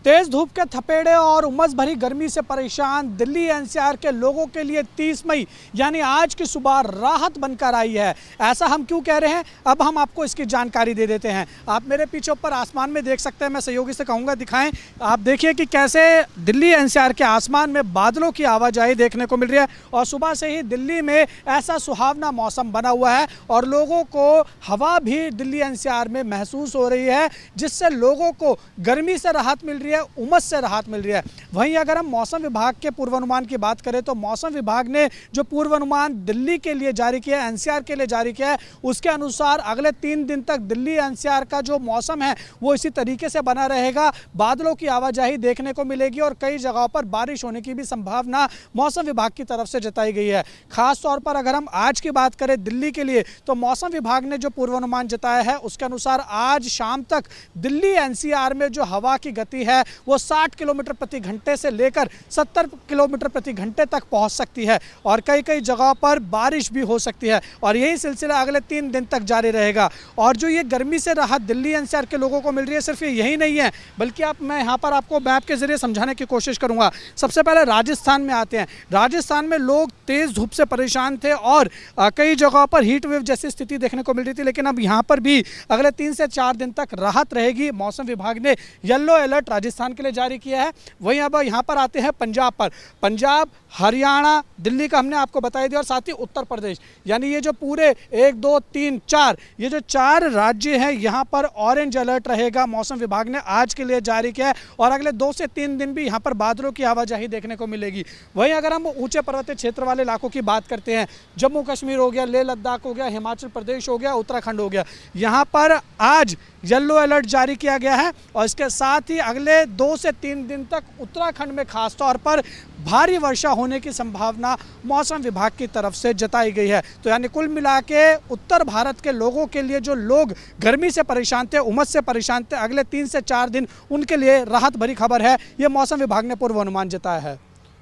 तेज धूप के थपेड़े और उमस भरी गर्मी से परेशान दिल्ली एनसीआर के लोगों के लिए 30 मई यानी आज की सुबह राहत बनकर आई है। ऐसा हम क्यों कह रहे हैं, अब हम आपको इसकी जानकारी दे देते हैं। आप मेरे पीछे ऊपर आसमान में देख सकते हैं, मैं सहयोगी से कहूँगा दिखाएं। आप देखिए कि कैसे दिल्ली एनसीआर के आसमान में बादलों की आवाजाही देखने को मिल रही है और सुबह से ही दिल्ली में ऐसा सुहावना मौसम बना हुआ है और लोगों को हवा भी दिल्ली एनसीआर में महसूस हो रही है, जिससे लोगों को गर्मी से राहत मिल रही है, उमस से राहत मिल रही है। वहीं अगर हम मौसम विभाग के पूर्वानुमान की बात करें तो मौसम विभाग ने जो पूर्वानुमान दिल्ली के लिए जारी किया है, एनसीआर के लिए जारी किया है, उसके अनुसार अगले 3 दिन तक दिल्ली एनसीआर का जो मौसम है वो इसी तरीके से बना रहेगा। बादलों की आवाजाही देखने को मिलेगी और कई जगहों पर बारिश होने की भी संभावना मौसम विभाग की तरफ से जताई गई है। खास तौर पर अगर हम आज की बात करें दिल्ली के लिए तो मौसम विभाग ने जो पूर्वानुमान जताया है उसके अनुसार आज शाम तक दिल्ली एनसीआर में जो हवा की गति है वो 60 किलोमीटर प्रति घंटे से लेकर 70 किलोमीटर प्रति घंटे तक पहुंच सकती है और कई कई जगहों पर बारिश भी हो सकती है और यही सिलसिला अगले 3 दिन तक जारी रहेगा। और जो ये गर्मी से राहत दिल्ली एनसीआर के लोगों को मिल रही है, सिर्फ यही नहीं है बल्कि मैं यहाँ पर आपको मैप के जरिए समझाने की कोशिश करूँगा। सबसे पहले राजस्थान में आते हैं। राजस्थान में लोग तेज़ धूप से परेशान थे और कई जगहों पर हीट वेव जैसी स्थिति देखने को मिल रही थी, लेकिन अब यहाँ पर भी अगले 3 से 4 दिन तक राहत रहेगी। मौसम विभाग ने येलो अलर्ट राजस्थान के लिए जारी किया है। वहीं अब यहाँ पर आते हैं पंजाब पर। पंजाब, हरियाणा, दिल्ली का हमने आपको बताई दिया और साथ ही उत्तर प्रदेश, यानी ये जो पूरे 1, 2, 3, 4 ये जो 4 राज्य हैं यहाँ पर ऑरेंज अलर्ट रहेगा। मौसम विभाग ने आज के लिए जारी किया है और अगले 2 से 3 दिन भी यहाँ पर बादलों की आवाजाही देखने को मिलेगी। वहीं अगर हम ऊंचे पर्वतीय क्षेत्र वाले इलाकों की बात करते हैं, जम्मू कश्मीर हो गया, लेह लद्दाख हो गया, हिमाचल प्रदेश हो गया, उत्तराखंड हो गया, यहाँ पर आज येलो अलर्ट जारी किया गया है और इसके साथ ही अगले 2 से 3 दिन तक उत्तराखंड में खास तौर पर भारी वर्षा होने की संभावना मौसम विभाग की तरफ से जताई गई है। तो यानी कुल मिला के उत्तर भारत के लोगों के लिए जो लोग गर्मी से परेशान थे, उमस से परेशान थे, अगले 3 से 4 दिन उनके लिए राहत भरी खबर है। ये मौसम विभाग ने पूर्वानुमान जताया है।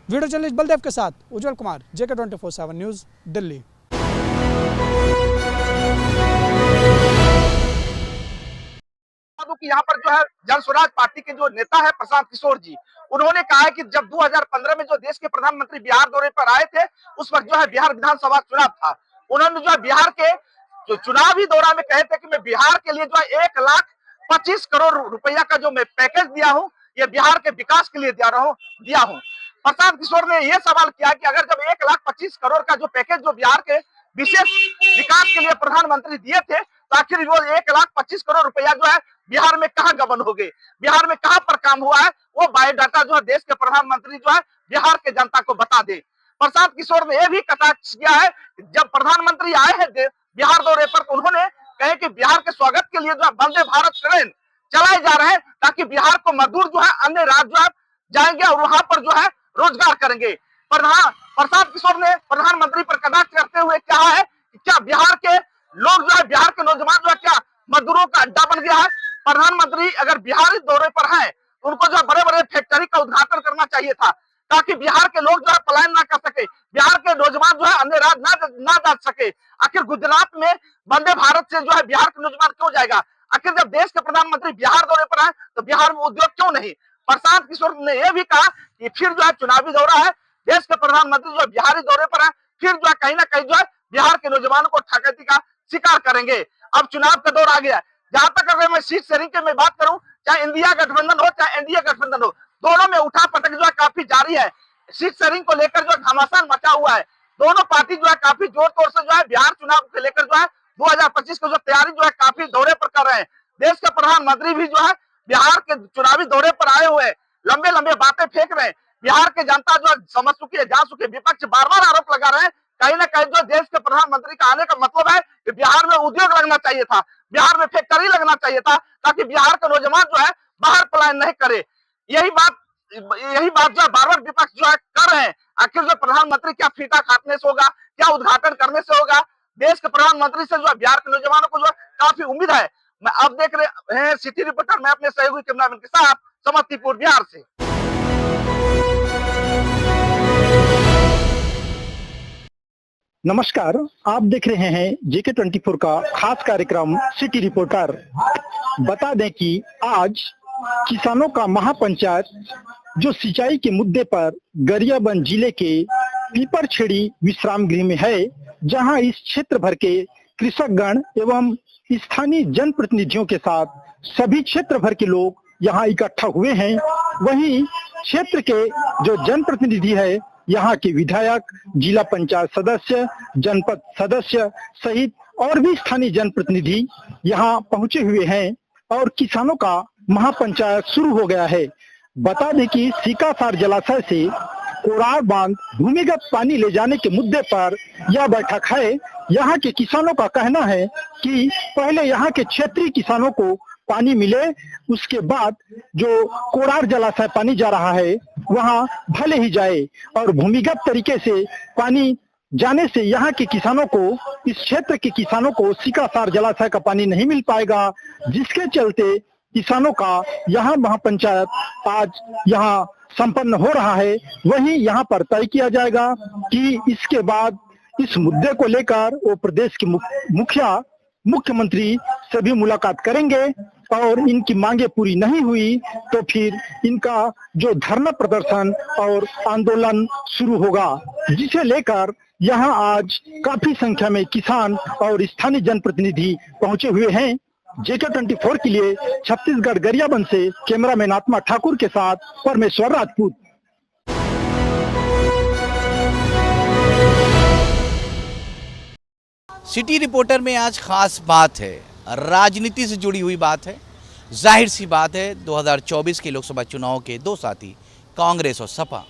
वीडियो जर्नलिस्ट बलदेव के साथ उज्जवल कुमार, JK 24/7 न्यूज़, दिल्ली। कि यहाँ पर जो है जन स्वराज पार्टी के जो नेता है प्रशांत किशोर जी, उन्होंने कहा है कि जब 2015 में जो देश के प्रधानमंत्री बिहार दौरे पर आए थे उस वक्त जो है बिहार विधानसभा चुनाव था। उन्होंने जो है बिहार के जो चुनावी दौरा में कहे थे कि मैं बिहार के लिए जो है 1,25 करोड़ रुपया का जो मैं पैकेज दिया हूँ ये बिहार के विकास के लिए दिया हूँ। प्रशांत किशोर ने यह सवाल किया कि अगर जब 1,25 करोड़ का जो पैकेज जो बिहार के विशेष विकास के लिए प्रधानमंत्री दिए थे तो आखिर वो 1,25 करोड़ रुपया जो है बिहार में कहाँ गबन हो गए, बिहार में कहाँ पर काम हुआ है, वो बायोडाटा जो है देश के प्रधानमंत्री जो है बिहार के जनता को बता दे। प्रशांत किशोर ने यह भी कटाक्ष किया है जब प्रधानमंत्री आए हैं बिहार दौरे पर तो उन्होंने कहे कि बिहार के स्वागत के लिए जो है वंदे भारत ट्रेन चलाए जा रहे हैं ताकि बिहार को मजदूर जो है अन्य राज्य जाएंगे और वहां पर जो है रोजगार करेंगे। प्रशांत किशोर ने प्रधानमंत्री पर कटाक्ष करते हुए कहा है कि क्या बिहार के लोग जो है, बिहार के नौजवान जो है क्या मजदूरों का अड्डा बन गया है। प्रधानमंत्री अगर बिहार दौरे पर हैं तो उनको जो है बड़े बड़े फैक्ट्री का उद्घाटन करना चाहिए था ताकि बिहार के लोग जो है पलायन ना कर सके, बिहार के नौजवान जो है अन्य राज्य ना जा सके। आखिर गुजरात में वंदे भारत से जो है बिहार के नौजवान क्यों जाएगा। आखिर जब देश के प्रधानमंत्री बिहार दौरे पर आए तो बिहार में उद्योग क्यों नहीं। प्रशांत किशोर ने यह भी कहा कि फिर जो है चुनावी दौरा है, देश के प्रधानमंत्री जो है बिहारी दौरे पर है, फिर जो है कहीं ना कहीं जो है बिहार के नौजवानों को ठगती का शिकार करेंगे। अब चुनाव का दौर आ गया। जहां तक अगर मैं सीट शेयरिंग की मैं बात करूं, चाहे इंडिया गठबंधन हो चाहे एनडीए गठबंधन हो, दोनों में उठा पटक जो है काफी जारी है। सीट शेयरिंग को लेकर जो घमासान मचा हुआ है। दोनों पार्टी जो है काफी जोर तोर से जो है बिहार चुनाव को लेकर जो है 2025 की जो तैयारी जो है काफी दौरे पर कर रहे हैं। देश के प्रधानमंत्री भी जो है बिहार के चुनावी दौरे पर आए हुए लंबे लंबे बातें फेंक रहे हैं। बिहार के जनता जो समझ चुकी है, जा चुकी है। विपक्ष बार बार आरोप लगा रहे हैं कहीं ना कहीं जो देश के प्रधानमंत्री का आने का मतलब है कि बिहार में उद्योग लगना चाहिए था, बिहार में फैक्ट्री लगना चाहिए था ताकि बिहार का नौजवान जो है बाहर पलायन नहीं करे। यही बात जो है बार बार विपक्ष जो है कर रहे हैं। आखिर जो प्रधानमंत्री क्या फीता काटने से होगा, क्या उद्घाटन करने से होगा। देश के प्रधानमंत्री से जो है बिहार के नौजवानों को जो है काफी उम्मीद है। मैं अब देख रहे हैं सिटी रिपोर्टर, मैं अपने सहयोगी कैमरामैन के साथ समस्तीपुर बिहार से। नमस्कार, आप देख रहे हैं JK 24 का खास कार्यक्रम सिटी रिपोर्टर। बता दें कि आज किसानों का महापंचायत जो सिंचाई के मुद्दे पर गरियाबंद जिले के पीपरछेड़ी विश्राम गृह में है, जहां इस क्षेत्र भर के कृषकगण एवं स्थानीय जनप्रतिनिधियों के साथ सभी क्षेत्र भर के लोग यहाँ इकट्ठा हुए हैं। वहीं क्षेत्र के जो जनप्रतिनिधि है, यहाँ के विधायक, जिला पंचायत सदस्य, जनपद सदस्य सहित और भी स्थानीय जनप्रतिनिधि यहाँ पहुंचे हुए हैं और किसानों का महापंचायत शुरू हो गया है। बता दें कि सीकासार जलाशय से कोरार बांध भूमिगत पानी ले जाने के मुद्दे पर यह बैठक है। यहाँ के किसानों का कहना है कि पहले यहाँ के क्षेत्रीय किसानों को पानी मिले, उसके बाद जो कोरार जलाशय पानी जा रहा है वहाँ भले ही जाए, और भूमिगत तरीके से पानी जाने से यहाँ के किसानों को, इस क्षेत्र के किसानों को सीकासार जलाशय का पानी नहीं मिल पाएगा, जिसके चलते किसानों का यहाँ महापंचायत आज यहाँ संपन्न हो रहा है। वहीं यहाँ पर तय किया जाएगा कि इसके बाद इस मुद्दे को लेकर वो प्रदेश के मुख्यमंत्री से भी मुलाकात करेंगे और इनकी मांगे पूरी नहीं हुई तो फिर इनका जो धरना प्रदर्शन और आंदोलन शुरू होगा, जिसे लेकर यहाँ आज काफी संख्या में किसान और स्थानीय जनप्रतिनिधि पहुंचे हुए हैं। JK24 के लिए छत्तीसगढ़ गरियाबंद से कैमरामैन आत्मा ठाकुर के साथ परमेश्वर राजपूत। सिटी रिपोर्टर में आज खास बात है, राजनीति से जुड़ी हुई बात है। जाहिर सी बात है 2024 के लोकसभा चुनाव के दो साथी कांग्रेस और सपा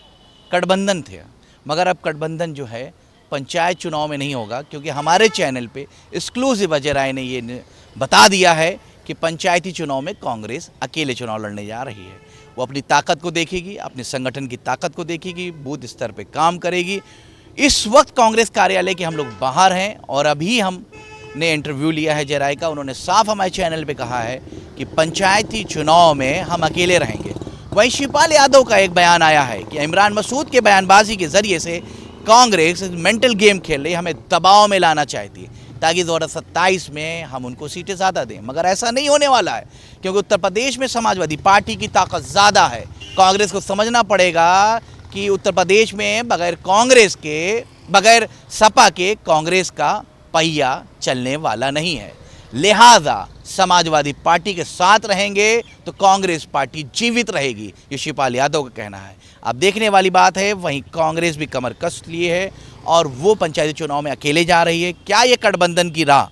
गठबंधन थे, मगर अब गठबंधन जो है पंचायत चुनाव में नहीं होगा, क्योंकि हमारे चैनल पे एक्सक्लूसिव अजय राय ने ये बता दिया है कि पंचायती चुनाव में कांग्रेस अकेले चुनाव लड़ने जा रही है। वो अपनी ताकत को देखेगी, अपने संगठन की ताकत को देखेगी, बूथ स्तर पे काम करेगी। इस वक्त कांग्रेस कार्यालय के हम लोग बाहर हैं और अभी हमने इंटरव्यू लिया है अजय राय का। उन्होंने साफ हमारे चैनल पे कहा है कि पंचायती चुनाव में हम अकेले रहेंगे। वहीं शिवपाल यादव का एक बयान आया है कि इमरान मसूद के बयानबाजी के जरिए से कांग्रेस मेंटल गेम खेल रही, हमें दबाव में लाना चाहती है ताकि 2027 में हम उनको सीटें ज़्यादा दें, मगर ऐसा नहीं होने वाला है, क्योंकि उत्तर प्रदेश में समाजवादी पार्टी की ताकत ज़्यादा है। कांग्रेस को समझना पड़ेगा कि उत्तर प्रदेश में बगैर कांग्रेस के, बगैर सपा के कांग्रेस का पहिया चलने वाला नहीं है। लिहाजा समाजवादी पार्टी के साथ रहेंगे तो कांग्रेस पार्टी जीवित रहेगी, ये शिवपाल यादव का कहना है। अब देखने वाली बात है, वहीं कांग्रेस भी कमर कस लिए है और वो पंचायती चुनाव में अकेले जा रही है। क्या ये गठबंधन की राह,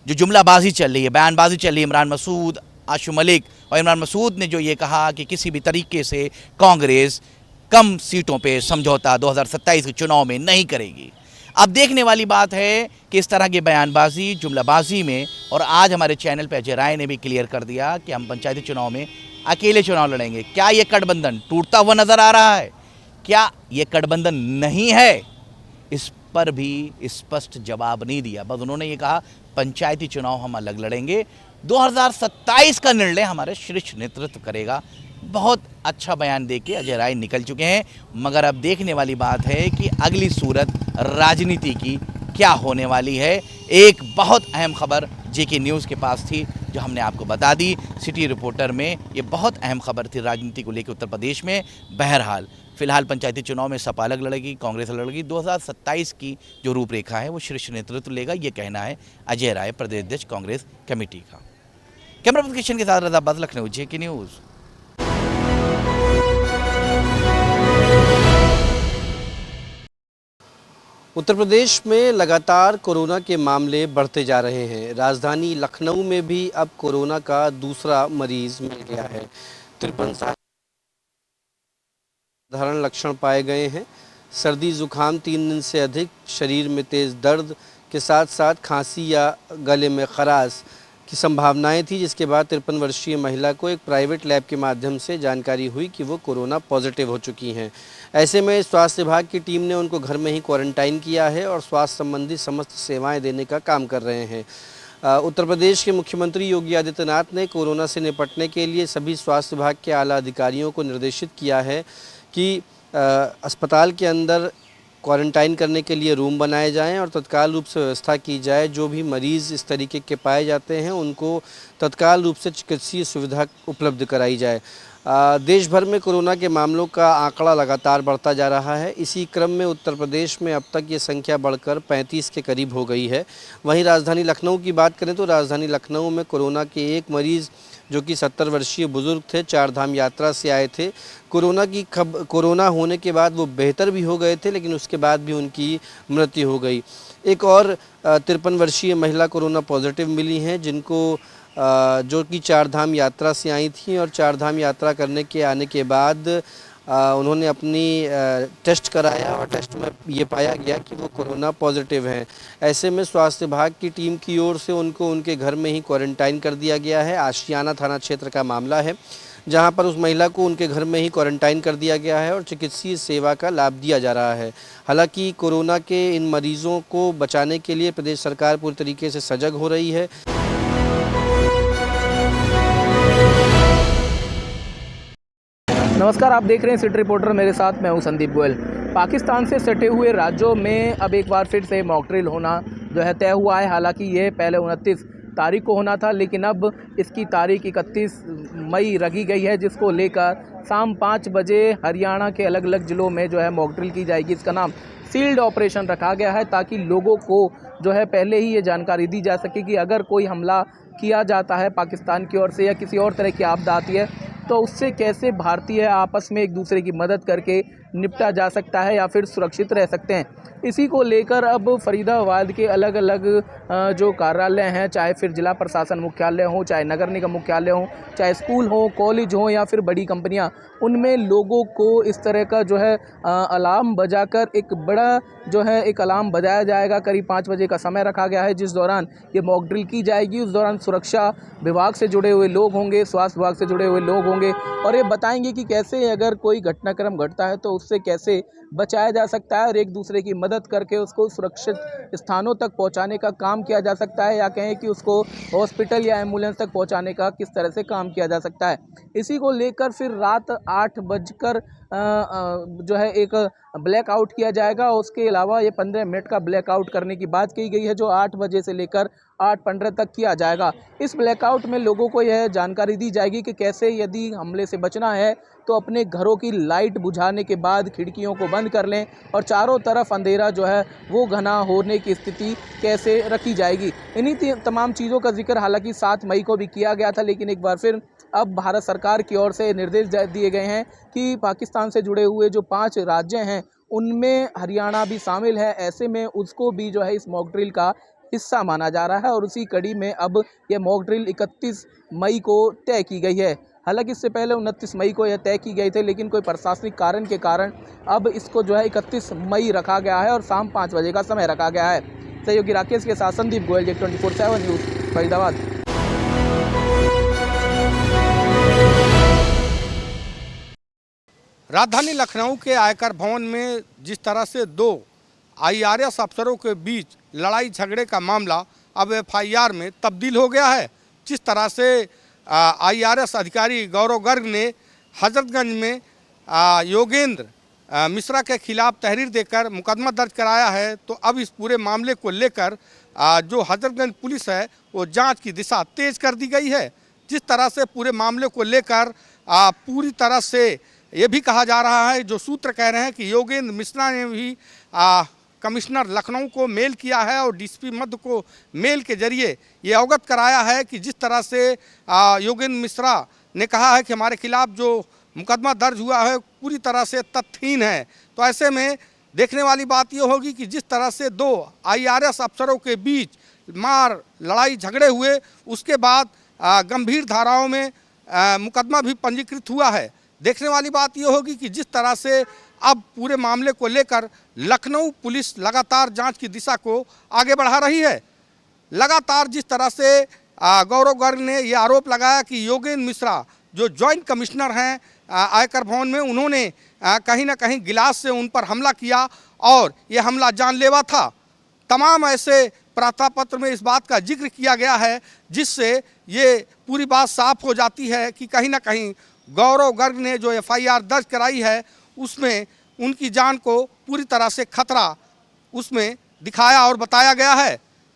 जो जुमलाबाजी चल रही है, बयानबाजी चल रही है इमरान मसूद, आशु मलिक, और इमरान मसूद ने जो ये कहा कि किसी भी तरीके से कांग्रेस कम सीटों पे समझौता 2027 के चुनाव में नहीं करेगी। अब देखने वाली बात है कि इस तरह की बयानबाजी, जुमलाबाजी में, और आज हमारे चैनल पे अजय राय ने भी क्लियर कर दिया कि हम पंचायती चुनाव में अकेले चुनाव लड़ेंगे। क्या ये गठबंधन टूटता हुआ नजर आ रहा है? क्या ये गठबंधन नहीं है? इस पर भी स्पष्ट जवाब नहीं दिया। बस उन्होंने ये कहा पंचायती चुनाव हम अलग लड़ेंगे, 2027 का निर्णय हमारे शीर्ष नेतृत्व करेगा। बहुत अच्छा बयान देके अजय राय निकल चुके हैं, मगर अब देखने वाली बात है कि अगली सूरत राजनीति की क्या होने वाली है। एक बहुत अहम खबर JK न्यूज़ के पास थी जो हमने आपको बता दी। सिटी रिपोर्टर में ये बहुत अहम खबर थी राजनीति को लेकर उत्तर प्रदेश में। बहरहाल फिलहाल पंचायती चुनाव में सपा अलग लड़ेगी, कांग्रेस अलग लड़ेगी। 2027 की जो रूपरेखा है वो शीर्ष नेतृत्व लेगा, ये कहना है अजय राय, प्रदेश अध्यक्ष कांग्रेस कमेटी का। कैमरा पर्सन किशन के साथ रजा बद, लखनऊ, JK न्यूज़। उत्तर प्रदेश में लगातार कोरोना के मामले बढ़ते जा रहे हैं। राजधानी लखनऊ में भी अब कोरोना का दूसरा मरीज मिल गया है। 53 साधारण लक्षण पाए गए हैं। सर्दी जुकाम 3 दिन से अधिक, शरीर में तेज़ दर्द के साथ साथ खांसी या गले में खराश की संभावनाएं थी, जिसके बाद 53 वर्षीय महिला को एक प्राइवेट लैब के माध्यम से जानकारी हुई कि वो कोरोना पॉजिटिव हो चुकी हैं। ऐसे में स्वास्थ्य विभाग की टीम ने उनको घर में ही क्वारंटाइन किया है और स्वास्थ्य संबंधी समस्त सेवाएं देने का काम कर रहे हैं। उत्तर प्रदेश के मुख्यमंत्री योगी आदित्यनाथ ने कोरोना से निपटने के लिए सभी स्वास्थ्य विभाग के आला अधिकारियों को निर्देशित किया है कि अस्पताल के अंदर क्वारंटाइन करने के लिए रूम बनाए जाएं और तत्काल रूप से व्यवस्था की जाए। जो भी मरीज़ इस तरीके के पाए जाते हैं उनको तत्काल रूप से चिकित्सीय सुविधा उपलब्ध कराई जाए। देश भर में कोरोना के मामलों का आंकड़ा लगातार बढ़ता जा रहा है। इसी क्रम में उत्तर प्रदेश में अब तक ये संख्या बढ़कर 35 के करीब हो गई है। वहीं राजधानी लखनऊ की बात करें तो राजधानी लखनऊ में कोरोना के एक मरीज़ जो कि 70 वर्षीय बुजुर्ग थे, 4 धाम यात्रा से आए थे। कोरोना होने के बाद वो बेहतर भी हो गए थे, लेकिन उसके बाद भी उनकी मृत्यु हो गई। एक और 53 वर्षीय महिला कोरोना पॉजिटिव मिली हैं, जिनको जो कि 4 धाम यात्रा से आई थी और 4 धाम यात्रा करने के आने के बाद उन्होंने अपनी टेस्ट कराया और टेस्ट में ये पाया गया कि वो कोरोना पॉजिटिव हैं। ऐसे में स्वास्थ्य विभाग की टीम की ओर से उनको उनके घर में ही क्वारंटाइन कर दिया गया है। आशियाना थाना क्षेत्र का मामला है, जहां पर उस महिला को उनके घर में ही क्वारंटाइन कर दिया गया है और चिकित्सीय सेवा का लाभ दिया जा रहा है। हालांकि कोरोना के इन मरीजों को बचाने के लिए प्रदेश सरकार पूरी तरीके से सजग हो रही है। नमस्कार, आप देख रहे हैं सिटी रिपोर्टर, मेरे साथ मैं हूं संदीप गोयल। पाकिस्तान से सटे हुए राज्यों में अब एक बार फिर से मॉक ड्रिल होना जो है तय हुआ है। हालांकि ये पहले 29 तारीख को होना था, लेकिन अब इसकी तारीख 31 मई रखी गई है, जिसको लेकर शाम 5 बजे हरियाणा के अलग अलग ज़िलों में जो है मॉक ड्रिल की जाएगी। इसका नाम सील्ड ऑपरेशन रखा गया है, ताकि लोगों को जो है पहले ही ये जानकारी दी जा सके कि अगर कोई हमला किया जाता है पाकिस्तान की ओर से या किसी और तरह की आपदा आती है तो उससे कैसे भारतीय आपस में एक दूसरे की मदद करके निपटा जा सकता है या फिर सुरक्षित रह सकते हैं। इसी को लेकर अब फरीदाबाद के अलग अलग जो कार्यालय हैं, चाहे फिर जिला प्रशासन मुख्यालय हो, चाहे नगर निगम मुख्यालय हो, चाहे स्कूल हो, कॉलेज हो या फिर बड़ी कंपनियां, उनमें लोगों को इस तरह का जो है अलार्म बजाकर एक बड़ा जो है एक अलार्म बजाया जाएगा। करीब 5 बजे का समय रखा गया है, जिस दौरान ये मॉक ड्रिल की जाएगी। उस दौरान सुरक्षा विभाग से जुड़े हुए लोग होंगे, स्वास्थ्य विभाग से जुड़े हुए लोग होंगे और ये बताएंगे कि कैसे अगर कोई घटनाक्रम घटता है तो उससे कैसे बचाया जा सकता है और एक दूसरे की मदद करके उसको सुरक्षित स्थानों तक पहुंचाने का काम किया जा सकता है, या कहें कि उसको हॉस्पिटल या एम्बुलेंस तक पहुंचाने का किस तरह से काम किया जा सकता है। इसी को लेकर फिर रात 8 बजकर जो है एक ब्लैक आउट किया जाएगा। उसके अलावा ये 15 मिनट का ब्लैक आउट करने की बात की गई है, जो 8 बजे से लेकर 8:15 तक किया जाएगा। इस ब्लैकआउट में लोगों को यह जानकारी दी जाएगी कि कैसे यदि हमले से बचना है तो अपने घरों की लाइट बुझाने के बाद खिड़कियों को बंद कर लें और चारों तरफ अंधेरा जो है वो घना होने की स्थिति कैसे रखी जाएगी। इन्हीं तमाम चीज़ों का जिक्र हालांकि 7 मई को भी किया गया था, लेकिन एक बार फिर अब भारत सरकार की ओर से निर्देश दिए गए हैं कि पाकिस्तान से जुड़े हुए जो 5 राज्य हैं उनमें हरियाणा भी शामिल है। ऐसे में उसको भी जो है इस मॉक ड्रिल का हिस्सा माना जा रहा है और उसी कड़ी में अब यह मॉक ड्रिल 31 मई को तय की गई है। हालांकि इससे पहले 29 मई को यह तय की गई थी, लेकिन कोई प्रशासनिक कारण के कारण अब इसको जो है 31 मई रखा गया है और शाम 5 बजे का समय रखा गया है। सहयोगी राकेश के साथ संदीप गोयल, J24/7 न्यूज़, फरीदाबाद। राजधानी लखनऊ के आयकर भवन में जिस तरह से 2 IRS अफसरों के बीच लड़ाई झगड़े का मामला अब FIR में तब्दील हो गया है, जिस तरह से IRS अधिकारी गौरव गर्ग ने हजरतगंज में योगेंद्र मिश्रा के खिलाफ तहरीर देकर मुकदमा दर्ज कराया है, तो अब इस पूरे मामले को लेकर जो हजरतगंज पुलिस है वो जांच की दिशा तेज कर दी गई है। जिस तरह से पूरे मामले को लेकर पूरी तरह से ये भी कहा जा रहा है, जो सूत्र कह रहे हैं कि योगेंद्र मिश्रा ने भी कमिश्नर लखनऊ को मेल किया है और DCP मध्य को मेल के जरिए ये अवगत कराया है कि जिस तरह से योगेंद्र मिश्रा ने कहा है कि हमारे खिलाफ जो मुकदमा दर्ज हुआ है पूरी तरह से तथ्यहीन है। तो ऐसे में देखने वाली बात ये होगी कि जिस तरह से 2 IRS अफसरों के बीच मार लड़ाई झगड़े हुए, उसके बाद गंभीर धाराओं में मुकदमा भी पंजीकृत हुआ है। देखने वाली बात यह होगी कि जिस तरह से अब पूरे मामले को लेकर लखनऊ पुलिस लगातार जांच की दिशा को आगे बढ़ा रही है। लगातार जिस तरह से गौरव गर्ग ने यह आरोप लगाया कि योगेंद्र मिश्रा जो जॉइंट कमिश्नर हैं आयकर भवन में, उन्होंने कहीं ना कहीं गिलास से उन पर हमला किया और यह हमला जानलेवा था। तमाम ऐसे प्रार्थना पत्र में इस बात का जिक्र किया गया है, जिससे ये पूरी बात साफ हो जाती है कि कहीं ना कहीं गौरव गर्ग ने जो FIR दर्ज कराई है उसमें उनकी जान को पूरी तरह से खतरा उसमें दिखाया और बताया गया है।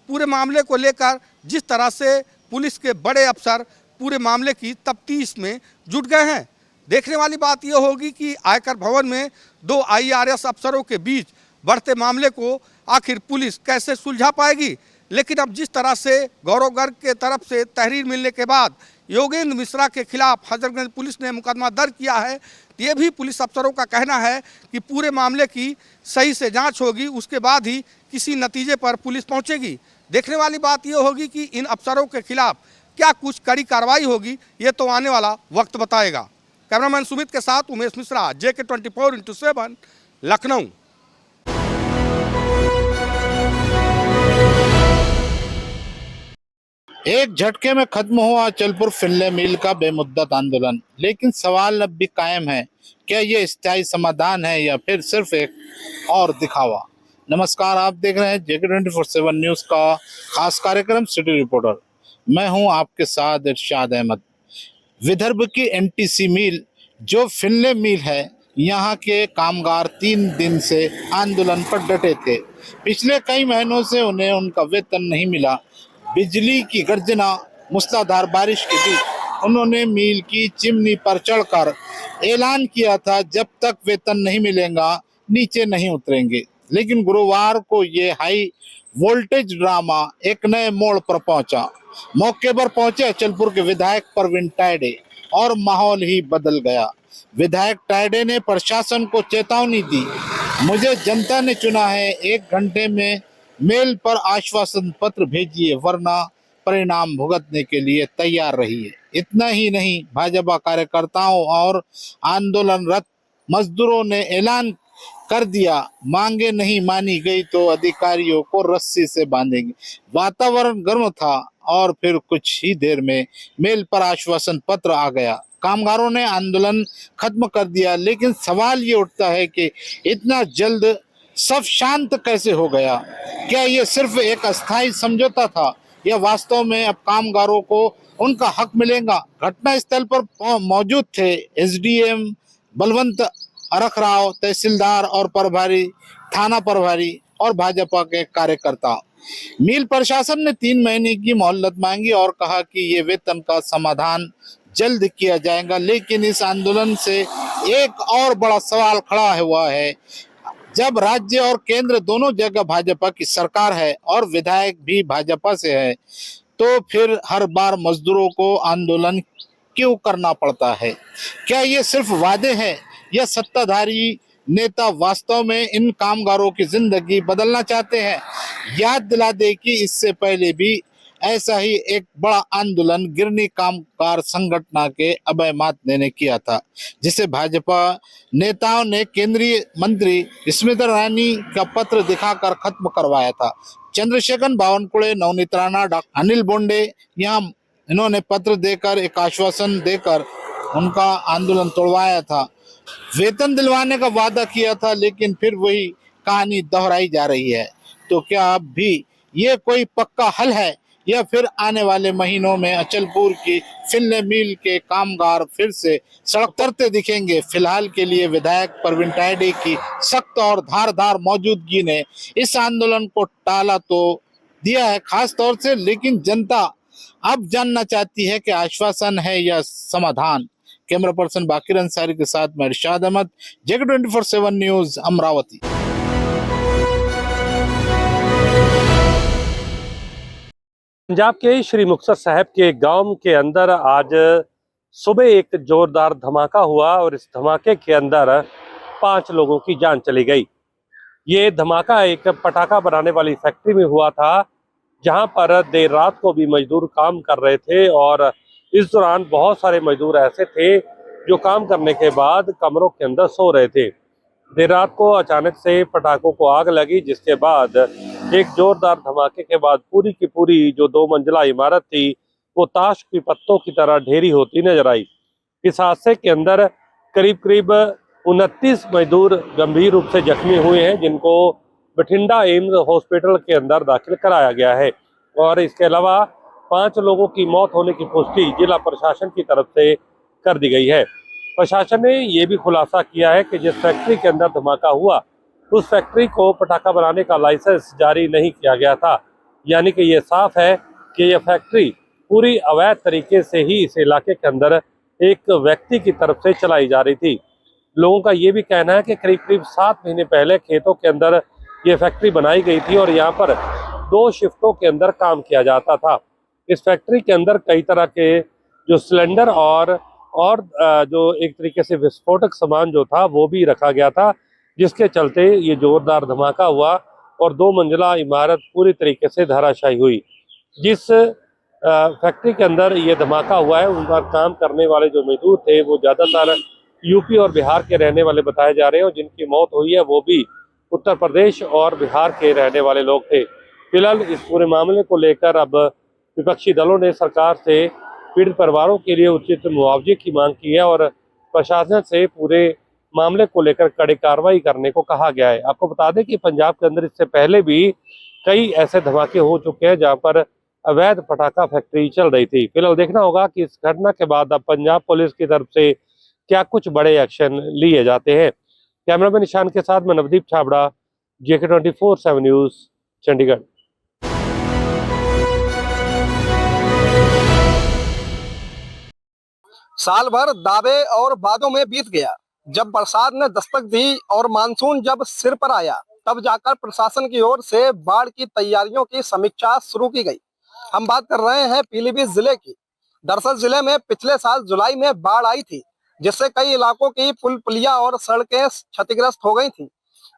पूरे मामले को लेकर जिस तरह से पुलिस के बड़े अफसर पूरे मामले की तफ्तीश में जुट गए हैं, देखने वाली बात यह होगी कि आयकर भवन में दो IRS अफसरों के बीच बढ़ते मामले को आखिर पुलिस कैसे सुलझा पाएगी। लेकिन अब जिस तरह से गौरव गर्ग के तरफ से तहरीर मिलने के बाद योगेंद्र मिश्रा के खिलाफ हजरतगंज पुलिस ने मुकदमा दर्ज किया है, ये भी पुलिस अफसरों का कहना है कि पूरे मामले की सही से जांच होगी, उसके बाद ही किसी नतीजे पर पुलिस पहुंचेगी। देखने वाली बात ये होगी कि इन अफसरों के खिलाफ क्या कुछ कड़ी कार्रवाई होगी, ये तो आने वाला वक्त बताएगा। कैमरामैन सुमित के साथ उमेश मिश्रा, JK 24x7, लखनऊ। एक झटके में खत्म हुआ अचलपुर फिनले मिल का बेमुद्दत आंदोलन, लेकिन सवाल अब भी कायम है, क्या ये स्थायी समाधान है या फिर सिर्फ एक और दिखावा। नमस्कार, आप देख रहे हैं JK 24/7 न्यूज का खास कार्यक्रम सिटी रिपोर्टर। मैं हूं आपके साथ इरशाद अहमद। विदर्भ की NTC मिल जो फिनले मिल है, यहाँ के कामगार 3 दिन से आंदोलन पर डटे थे। पिछले कई महीनों से उन्हें उनका वेतन नहीं मिला। बिजली की गर्जना, मूसलाधार बारिश के बीच उन्होंने मिल की चिमनी पर चढ़कर ऐलान किया था, जब तक वेतन नहीं मिलेगा नीचे नहीं उतरेंगे। लेकिन गुरुवार को ये हाई वोल्टेज ड्रामा एक नए मोड़ पर पहुंचा। मौके पर पहुंचे अचलपुर के विधायक परवीन टाइडे और माहौल ही बदल गया। विधायक टाइडे ने प्रशासन को चेतावनी दी, मुझे जनता ने चुना है, 1 घंटे में मेल पर आश्वासन पत्र भेजिए, वरना परिणाम भुगतने के लिए तैयार रहिए। इतना ही नहीं, भाजपा कार्यकर्ताओं और आंदोलनरत मजदूरों ने ऐलान कर दिया, मांगे नहीं मानी गई तो अधिकारियों को रस्सी से बांधेंगे। वातावरण गर्म था और फिर कुछ ही देर में मेल पर आश्वासन पत्र आ गया। कामगारों ने आंदोलन खत्म कर दिया, लेकिन सवाल ये उठता है कि इतना जल्द सब शांत कैसे हो गया। क्या ये सिर्फ एक अस्थायी समझौता था या वास्तव में अब कामगारों को उनका हक मिलेगा। घटना स्थल पर मौजूद थे SDM बलवंत अरखराव, तहसीलदार और प्रभारी, थाना प्रभारी और भाजपा के कार्यकर्ता। मिल प्रशासन ने 3 महीने की मोहलत मांगी और कहा कि ये वेतन का समाधान जल्द किया जाएगा। लेकिन इस आंदोलन से एक और बड़ा सवाल खड़ा हुआ है, जब राज्य और केंद्र दोनों जगह भाजपा की सरकार है और विधायक भी भाजपा से है, तो फिर हर बार मजदूरों को आंदोलन क्यों करना पड़ता है। क्या ये सिर्फ वादे हैं या सत्ताधारी नेता वास्तव में इन कामगारों की जिंदगी बदलना चाहते हैं। याद दिला दे कि इससे पहले भी ऐसा ही एक बड़ा आंदोलन गिरनी कामगार संगठन के अभय मातने ने किया था, जिसे भाजपा नेताओं ने केंद्रीय मंत्री स्मृति ईरानी का पत्र दिखाकर खत्म करवाया था। चंद्रशेखर बावनकुळे, नवनीत राणा, डॉक्टर अनिल बोंडे, यहाँ इन्होंने पत्र देकर एक आश्वासन देकर उनका आंदोलन तोड़वाया था। वेतन दिलवाने का वादा किया था, लेकिन फिर वही कहानी दोहराई जा रही है। तो क्या अब भी ये कोई पक्का हल है या फिर आने वाले महीनों में अचलपुर की फिनले मिल के कामगार फिर से सड़क तरते दिखेंगे। फिलहाल के लिए विधायक परवीन टाइडे की सख्त और धारदार मौजूदगी ने इस आंदोलन को टाला तो दिया है खास तौर से, लेकिन जनता अब जानना चाहती है कि आश्वासन है या समाधान। कैमरा पर्सन बाकिर अंसारी के साथ मैं इरशाद अहमद, JK 24/7 न्यूज, अमरावती। पंजाब के श्री मुक्तसर साहब के गांव के अंदर आज सुबह एक जोरदार धमाका हुआ और इस धमाके के अंदर 5 लोगों की जान चली गई। ये धमाका एक पटाखा बनाने वाली फैक्ट्री में हुआ था, जहां पर देर रात को भी मजदूर काम कर रहे थे और इस दौरान बहुत सारे मजदूर ऐसे थे जो काम करने के बाद कमरों के अंदर सो रहे थे। देर रात को अचानक से पटाखों को आग लगी, जिसके बाद एक जोरदार धमाके के बाद पूरी की पूरी जो 2 मंजिला इमारत थी वो ताश की पत्तों की तरह ढेरी होती नजर आई। इस हादसे के अंदर करीब करीब 29 मजदूर गंभीर रूप से जख्मी हुए हैं, जिनको बठिंडा एम्स हॉस्पिटल के अंदर दाखिल कराया गया है। और इसके अलावा 5 लोगों की मौत होने की पुष्टि जिला प्रशासन की तरफ से कर दी गई है। प्रशासन ने ये भी खुलासा किया है कि जिस फैक्ट्री के अंदर धमाका हुआ उस फैक्ट्री को पटाखा बनाने का लाइसेंस जारी नहीं किया गया था। यानी कि ये साफ है कि यह फैक्ट्री पूरी अवैध तरीके से ही इस इलाके के अंदर एक व्यक्ति की तरफ से चलाई जा रही थी। लोगों का ये भी कहना है कि करीब करीब 7 महीने पहले खेतों के अंदर ये फैक्ट्री बनाई गई थी और यहाँ पर 2 शिफ्टों के अंदर काम किया जाता था। इस फैक्ट्री के अंदर कई तरह के जो सिलेंडर और जो एक तरीके से विस्फोटक सामान जो था वो भी रखा गया था, जिसके चलते ये जोरदार धमाका हुआ और 2 मंजिला इमारत पूरी तरीके से धराशायी हुई। जिस फैक्ट्री के अंदर ये धमाका हुआ है उन पर काम करने वाले जो मजदूर थे वो ज़्यादातर यूपी और बिहार के रहने वाले बताए जा रहे हैं और जिनकी मौत हुई है वो भी उत्तर प्रदेश और बिहार के रहने वाले लोग थे। फिलहाल इस पूरे मामले को लेकर अब विपक्षी दलों ने सरकार से पीड़ित परिवारों के लिए उचित मुआवजे की मांग की है और प्रशासन से पूरे मामले को लेकर कड़ी कार्रवाई करने को कहा गया है। आपको बता दें कि पंजाब के अंदर इससे पहले भी कई ऐसे धमाके हो चुके हैं जहां पर अवैध पटाखा फैक्ट्री चल रही थी। फिलहाल देखना होगा कि इस घटना के बाद अब पंजाब पुलिस की तरफ से क्या कुछ बड़े एक्शन लिए जाते हैं। कैमरामैन निशान के साथ मैं नवदीप छाबड़ा, JK 24/7 न्यूज, चंडीगढ़। साल भर दावे और वादों में बीत गया। जब बरसात ने दस्तक दी और मानसून जब सिर पर आया तब जाकर प्रशासन की ओर से बाढ़ की तैयारियों की समीक्षा शुरू की गई। हम बात कर रहे हैं पीलीभीत जिले की। दरअसल जिले में पिछले साल जुलाई में बाढ़ आई थी, जिससे कई इलाकों की पुल पुलिया और सड़कें क्षतिग्रस्त हो गई थी।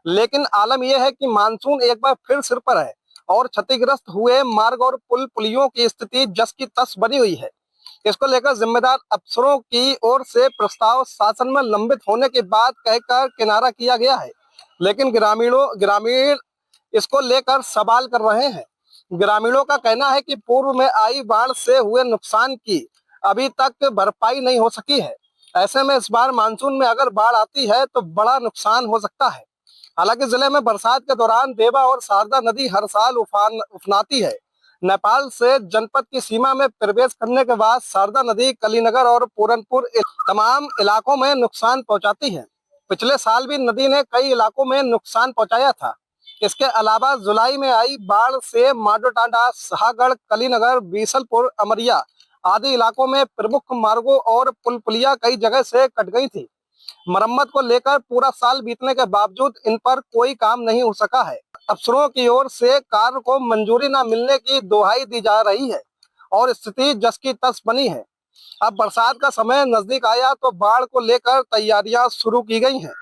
लेकिन आलम यह है कि मानसून एक बार फिर सिर पर है और क्षतिग्रस्त हुए मार्ग और पुल पुलियों की स्थिति जस की तस बनी हुई है। इसको लेकर जिम्मेदार अफसरों की ओर से प्रस्ताव शासन में लंबित होने के बाद कहकर किनारा किया गया है, लेकिन ग्रामीण इसको लेकर सवाल कर रहे हैं। ग्रामीणों का कहना है कि पूर्व में आई बाढ़ से हुए नुकसान की अभी तक भरपाई नहीं हो सकी है। ऐसे में इस बार मानसून में अगर बाढ़ आती है तो बड़ा नुकसान हो सकता है। हालांकि जिले में बरसात के दौरान देवा और शारदा नदी हर साल उफनाती है। नेपाल से जनपद की सीमा में प्रवेश करने के बाद शारदा नदी कलीनगर और पूरनपुर तमाम इलाकों में नुकसान पहुंचाती है। पिछले साल भी नदी ने कई इलाकों में नुकसान पहुंचाया था। इसके अलावा जुलाई में आई बाढ़ से माडोटांडा, शाहगढ़, कलीनगर, बीसलपुर, अमरिया आदि इलाकों में प्रमुख मार्गों और पुल पुलिया कई जगह से कट गई थी। मरम्मत को लेकर पूरा साल बीतने के बावजूद इन पर कोई काम नहीं हो सका है। अफसरों की ओर से कार्य को मंजूरी न मिलने की दुहाई दी जा रही है और स्थिति जस की तस बनी है। अब बरसात का समय नजदीक आया तो बाढ़ को लेकर तैयारियां शुरू की गई हैं।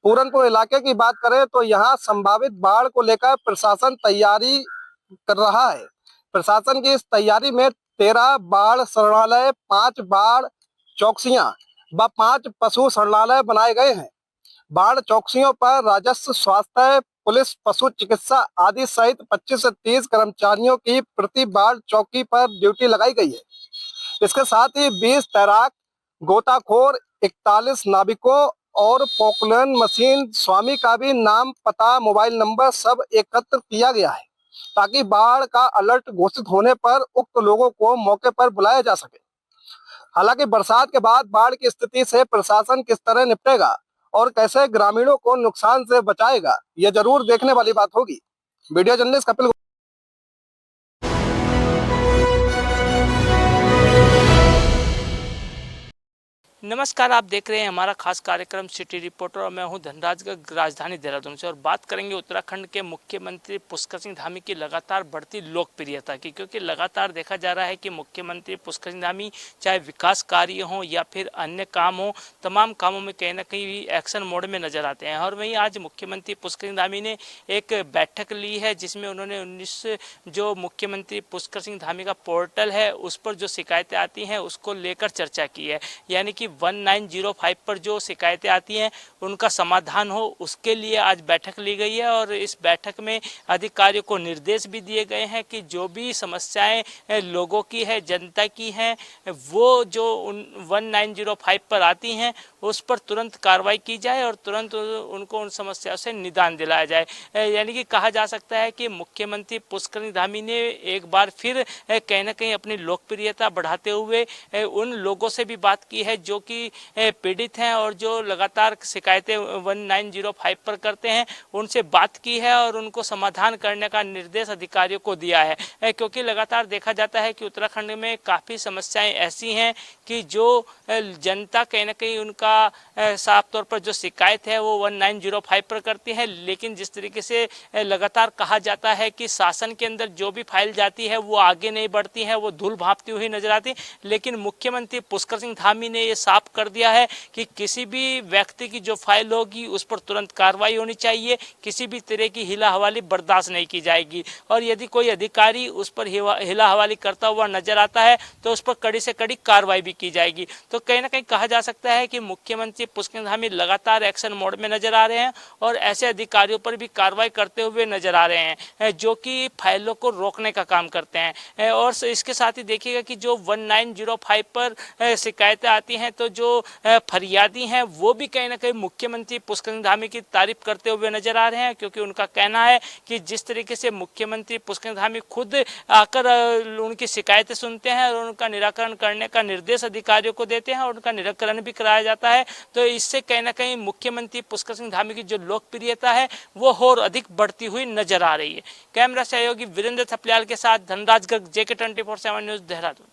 पूरनपुर इलाके की बात करें तो यहाँ संभावित बाढ़ को लेकर प्रशासन तैयारी कर रहा है। प्रशासन की इस तैयारी में 13 बाढ़ शरणालय, 5 बाढ़ चौकसियां व 5 पशु शरणालय बनाए गए हैं। बाढ़ चौकसियों पर राजस्व, स्वास्थ्य, पुलिस, पशु चिकित्सा आदि सहित 25 से 30 कर्मचारियों की प्रति बाढ़ चौकी पर ड्यूटी लगाई गई है। इसके साथ ही 20 तैराक, गोताखोर, 41 नाविकों और पोकलन मशीन स्वामी का भी नाम, पता, मोबाइल नंबर सब एकत्र किया गया है ताकि बाढ़ का अलर्ट घोषित होने पर उक्त लोगों को मौके पर बुलाया जा सके। हालांकि बरसात के बाद बाढ़ की स्थिति से प्रशासन किस तरह निपटेगा और कैसे ग्रामीणों को नुकसान से बचाएगा, यह जरूर देखने वाली बात होगी। Video journalist Kapil. नमस्कार, आप देख रहे हैं हमारा खास कार्यक्रम सिटी रिपोर्टर और मैं हूं धनराज गर्ग, राजधानी देहरादून से। और बात करेंगे उत्तराखंड के मुख्यमंत्री पुष्कर सिंह धामी की लगातार बढ़ती लोकप्रियता की, क्योंकि लगातार देखा जा रहा है कि मुख्यमंत्री पुष्कर सिंह धामी चाहे विकास कार्य हों या फिर अन्य काम हों, तमाम कामों में कहीं ना कहीं एक्शन मोड में नजर आते हैं। और वहीं आज मुख्यमंत्री पुष्कर सिंह धामी ने एक बैठक ली है जिसमें उन्होंने 19 जो मुख्यमंत्री पुष्कर सिंह धामी का पोर्टल है उस पर जो शिकायतें आती हैं उसको लेकर चर्चा की है। यानी कि 1905 पर जो शिकायतें आती हैं उनका समाधान हो, उसके लिए आज बैठक ली गई है। और इस बैठक में अधिकारियों को निर्देश भी दिए गए हैं कि जो भी समस्याएं लोगों की है, जनता की हैं, वो जो 1905 पर आती हैं उस पर तुरंत कार्रवाई की जाए और तुरंत उनको उन समस्याओं से निदान दिलाया जाए। यानी कि कहा जा सकता है कि मुख्यमंत्री पुष्कर सिंह धामी ने एक बार फिर कहीं ना कहीं अपनी लोकप्रियता बढ़ाते हुए उन लोगों से भी बात की है जो कि पीड़ित हैं और जो लगातार शिकायतें 1905 पर करते हैं उनसे बात की है और उनको समाधान करने का निर्देश अधिकारियों को दिया है, क्योंकि लगातार देखा जाता है कि उत्तराखंड में काफ़ी समस्याएं ऐसी हैं कि जो जनता कहीं ना कहीं उनका साफ तौर पर जो शिकायत है वो 1905 पर करती है, लेकिन जिस तरीके से लगातार कहा जाता है कि शासन के अंदर जो भी फाइल जाती है वो आगे नहीं बढ़ती है, वो धूल भांपती हुई नजर आती। लेकिन मुख्यमंत्री पुष्कर सिंह धामी ने ये साफ कर दिया है कि किसी भी व्यक्ति की जो फाइल होगी उस पर तुरंत कार्रवाई होनी चाहिए, किसी भी तरह की हिला हवाली बर्दाश्त नहीं की जाएगी और यदि कोई अधिकारी उस पर हिला हवाली करता हुआ नजर आता है तो उस पर कड़ी से कड़ी कार्रवाई भी की जाएगी। तो कहीं ना कहीं कहा जा सकता है कि मुख्यमंत्री पुष्कर सिंह धामी लगातार एक्शन मोड में नजर आ रहे हैं और ऐसे अधिकारियों पर भी कार्रवाई करते हुए नजर आ रहे हैं जो कि फाइलों को रोकने का काम करते हैं। और इसके साथ ही देखिएगा कि जो 1905 पर शिकायतें आती हैं तो जो फरियादी हैं वो भी कहीं ना कहीं मुख्यमंत्री पुष्कर सिंह धामी की तारीफ करते हुए नजर आ रहे हैं, क्योंकि उनका कहना है कि जिस तरीके से मुख्यमंत्री पुष्कर सिंह धामी खुद आकर उनकी शिकायतें सुनते हैं और उनका निराकरण करने का निर्देश अधिकारियों को देते हैं और उनका निराकरण भी कराया जाता है, तो इससे कहीं ना कहीं मुख्यमंत्री पुष्कर सिंह धामी की जो लोकप्रियता है वो और अधिक बढ़ती हुई नजर आ रही है। कैमरा सहयोगी वीरेंद्र थपलियाल के साथ धनराज गर्ग, JK 24/7 न्यूज, देहरादून।